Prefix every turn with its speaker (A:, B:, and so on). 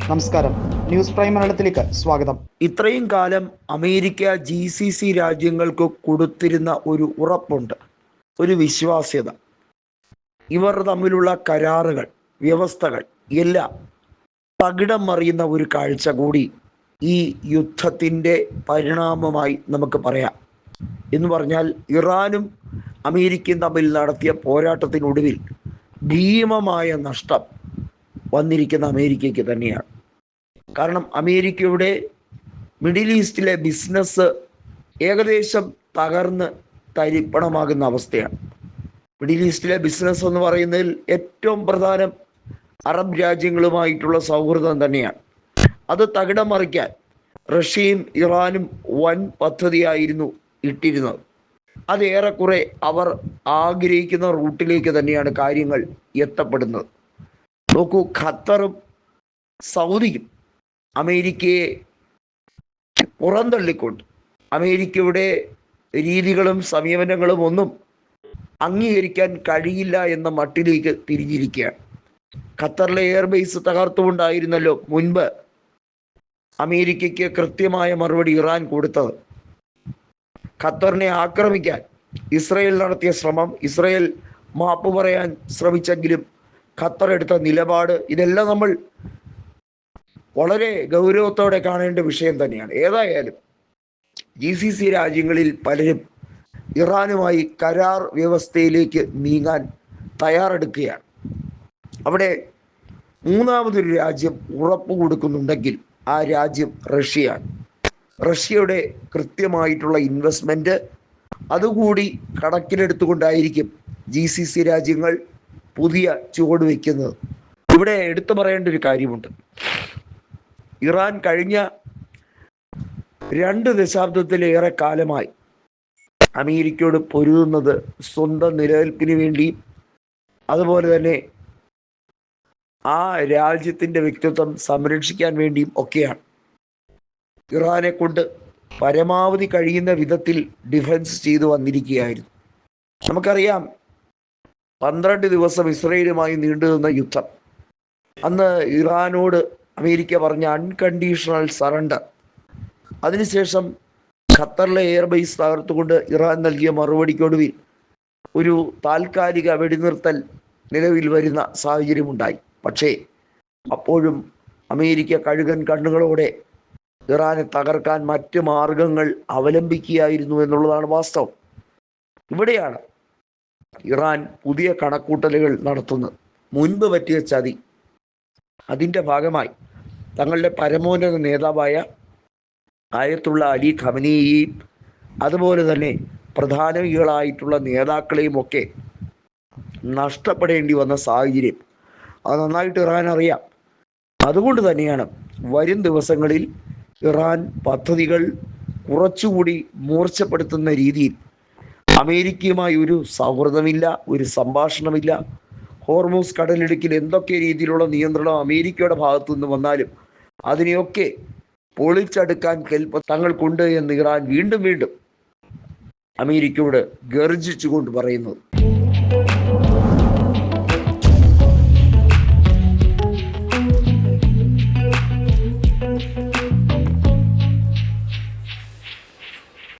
A: നമസ്കാരം, news prime മലയാളത്തിലേക്ക് സ്വാഗതം.
B: ഇത്രയും കാലം അമേരിക്ക GCC രാജ്യങ്ങൾക്ക് കൊടുത്തിരുന്ന ഒരു ഉറപ്പുണ്ട്, ഒരു വിശ്വാസ്യത. ഇവർ തമ്മിലുള്ള കരാറുകൾ, വ്യവസ്ഥകൾ എല്ലാം തകിടം മറിയുന്ന ഒരു കാഴ്ച കൂടി ഈ യുദ്ധത്തിൻ്റെ പരിണാമമായി നമുക്ക് പറയാം. എന്ന് പറഞ്ഞാൽ ഇറാനും അമേരിക്കയും തമ്മിൽ നടത്തിയ പോരാട്ടത്തിനൊടുവിൽ ഭീമമായ നഷ്ടം വന്നിരിക്കുന്ന അമേരിക്കയ്ക്ക് തന്നെയാണ്. കാരണം അമേരിക്കയുടെ മിഡിൽ ഈസ്റ്റിലെ ബിസിനസ് ഏകദേശം തകർന്ന് തരിപ്പണമാകുന്ന അവസ്ഥയാണ്. മിഡിൽ ഈസ്റ്റിലെ ബിസിനസ് എന്ന് പറയുന്നതിൽ ഏറ്റവും പ്രധാനം അറബ് രാജ്യങ്ങളുമായിട്ടുള്ള സൗഹൃദം തന്നെയാണ്. അത് തകിടം മറിക്കാൻ റഷ്യയും ഇറാനും വൻ പദ്ധതിയായിരുന്നു ഇട്ടിരുന്നത്. അത് ഏറെക്കുറെ അവർ ആഗ്രഹിക്കുന്ന റൂട്ടിലേക്ക് തന്നെയാണ് കാര്യങ്ങൾ എത്തപ്പെടുന്നത്. നോക്കൂ, ഖത്തറും സൗദിയും അമേരിക്കയെ പുറന്തള്ളിക്കൊണ്ട് അമേരിക്കയുടെ രീതികളും സമീപനങ്ങളും ഒന്നും അംഗീകരിക്കാൻ കഴിയില്ല എന്ന മട്ടിലേക്ക് തിരിഞ്ഞിരിക്കുകയാണ്. ഖത്തറിലെ എയർബേസ് തകർത്തുകൊണ്ടായിരുന്നല്ലോ മുൻപ് അമേരിക്കയ്ക്ക് കൃത്യമായ മറുപടി ഇറാൻ കൊടുത്തത്. ഖത്തറിനെ ആക്രമിക്കാൻ ഇസ്രയേൽ നടത്തിയ ശ്രമം, ഇസ്രയേൽ മാപ്പ് പറയാൻ ശ്രമിച്ചെങ്കിലും ഖത്തർ എടുത്ത നിലപാട്, ഇതെല്ലാം നമ്മൾ വളരെ ഗൗരവത്തോടെ കാണേണ്ട വിഷയം തന്നെയാണ്. ഏതായാലും GCC രാജ്യങ്ങളിൽ പലരും ഇറാനുമായി കരാർ വ്യവസ്ഥയിലേക്ക് നീങ്ങാൻ തയ്യാറെടുക്കുകയാണ്. അവിടെ മൂന്നാമതൊരു രാജ്യം ഉറപ്പ് കൊടുക്കുന്നുണ്ടെങ്കിൽ ആ രാജ്യം റഷ്യയാണ്. റഷ്യയുടെ കൃത്യമായിട്ടുള്ള ഇൻവെസ്റ്റ്മെൻറ്റ് അതുകൂടി കണക്കിലെടുത്തുകൊണ്ടായിരിക്കും GCC രാജ്യങ്ങൾ പുതിയ ചുവട് വയ്ക്കുന്നത്. ഇവിടെ എടുത്തു പറയേണ്ട ഒരു കാര്യമുണ്ട്. ഇറാൻ കഴിഞ്ഞ 2 ദശാബ്ദത്തിലേറെ കാലമായി അമേരിക്കയോട് പൊരുതുന്നത് സ്വന്തം നിലനിൽപ്പിന് വേണ്ടിയും അതുപോലെ തന്നെ ആ രാജ്യത്തിൻ്റെ വ്യക്തിത്വം സംരക്ഷിക്കാൻ വേണ്ടിയും ഒക്കെയാണ്. ഇറാനെ കൊണ്ട് പരമാവധി കഴിയുന്ന വിധത്തിൽ ഡിഫൻസ് ചെയ്തു വന്നിരിക്കുകയായിരുന്നു. നമുക്കറിയാം, 12 ദിവസം ഇസ്രയേലുമായി നീണ്ടുനിന്ന യുദ്ധം, അന്ന് ഇറാനോട് അമേരിക്ക പറഞ്ഞ അൺകണ്ടീഷണൽ സറണ്ടർ, അതിനുശേഷം ഖത്തറിലെ എയർബേസ് തകർത്തുകൊണ്ട് ഇറാൻ നൽകിയ മറുപടിക്കൊടുവിൽ ഒരു താൽക്കാലിക വെടിനിർത്തൽ നിലവിൽ വരുന്ന സാഹചര്യമുണ്ടായി. പക്ഷേ അപ്പോഴും അമേരിക്ക കഴുകൻ കണ്ണുകളോടെ ഇറാനെ തകർക്കാൻ മറ്റ് മാർഗങ്ങൾ അവലംബിക്കുകയായിരുന്നു എന്നുള്ളതാണ് വാസ്തവം. ഇവിടെയാണ് ഇറാൻ പുതിയ കണക്കൂട്ടലുകൾ നടത്തുന്നത്. മുൻപ് പറ്റിയ ചതി, അതിൻ്റെ ഭാഗമായി തങ്ങളുടെ പരമോന്നത നേതാവായ ആയത്തുള്ള അലി ഖമനേയെയും അതുപോലെ തന്നെ പ്രധാനികളായിട്ടുള്ള നേതാക്കളെയും ഒക്കെ നഷ്ടപ്പെടേണ്ടി വന്ന സാഹചര്യം അത് നന്നായിട്ട് ഇറാൻ അറിയാം. അതുകൊണ്ട് തന്നെയാണ് വരും ദിവസങ്ങളിൽ ഇറാൻ പദ്ധതികൾ കുറച്ചുകൂടി മൂർച്ചപ്പെടുത്തുന്ന രീതിയിൽ അമേരിക്കയുമായി ഒരു സൗഹൃദമില്ല, ഒരു സംഭാഷണമില്ല. ഹോർമൂസ് കടലിടുക്കിൽ എന്തൊക്കെ രീതിയിലുള്ള നിയന്ത്രണം അമേരിക്കയുടെ ഭാഗത്തു നിന്ന് വന്നാലും അതിനെയൊക്കെ പൊളിച്ചടുക്കാൻ കെൽപ്പ് തങ്ങൾക്കുണ്ട് എന്ന് ഇറാൻ വീണ്ടും വീണ്ടും അമേരിക്കയോട് ഗർജിച്ചുകൊണ്ട് പറയുന്നത്.